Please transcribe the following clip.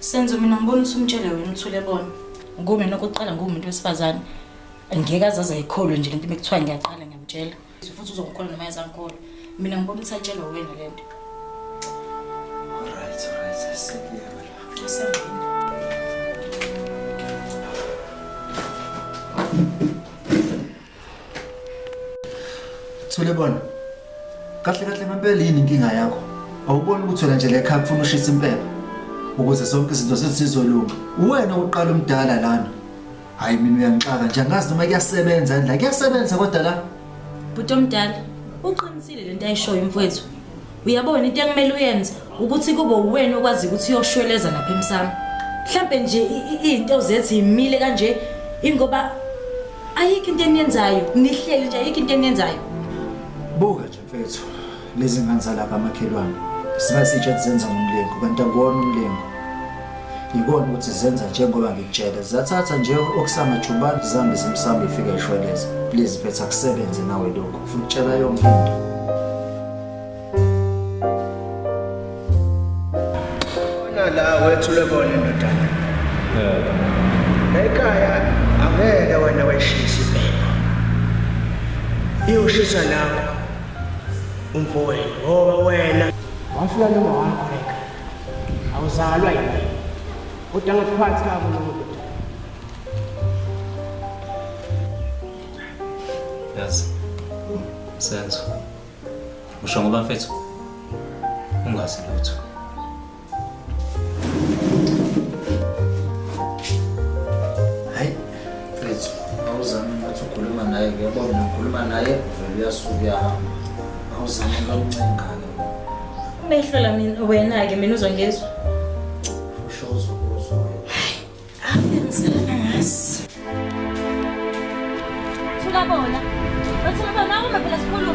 Senzo mina ngibona ukuthi umtshele wena uThulebona. Ngome nokuqala ngumuntu wesifazane. Angeke azaze ayikholwe nje lento bekuthiwa ngiyaqala ngiyamtshela. Futhi uzongikholwa noma yazangikholwa. Mina ngibona ukuthi atshelwe wena lento. Alright, sekuyala. Asengini. Thulebona. Kahle ngempela yini inkinga yakho? Awuboni ukuthi wena nje le ekhaya ufuna ushisa impepha ukuze zonke izinto sizolunga. Uwena uqala umdala lana. Hayi mina uyangixaka nje angazi noma kuyasebenza la kuyasebenza kodwa la. Bhuti omdala, uqinisile lento ayishoyo mfowethu. Uyabona into engamele uyenze ukuthi kube uwena okwazi ukuthi uyoshweleza lapha emsamo. Mhlambe nje izinto zethu imile kanje ingoba ayikho into eniyenzayo, nihleli nje ayikho into eniyenzayo. Buka nje mfethu, lezi ngane zalapha amakhelwane. Singasitshe zenza ngomlengo, kanti akuwona umlengo. Yikona ukuthi zenza njengoba ngikutshela. Zathatha nje okusamajubane zambe zimsamba ifika ishweleza. Please mfethu akusebenze nawe lokho. Ufuna ukutshela yonke into. La wethu lebona indodana. Ekhaya angeke wena weshisa impepho. Iyoshisa nakho umfowenu ngoba wena wafika noma wakho leka. Awuzalwa yini? Kodwa ngaphansi kwabo nomuntu. Yazi. Senzo. Usho ngoba mfethu ungazi lutho. Ukhuluma naye ngiyabona ukhuluma naye vele uyasuka awuzame ngamncenga ke Umehlola mina wena ke mina uzongezwa. ushozo kuzo Abengisela ngasi. Thulebona. Thulebona uma phela sikhuluma.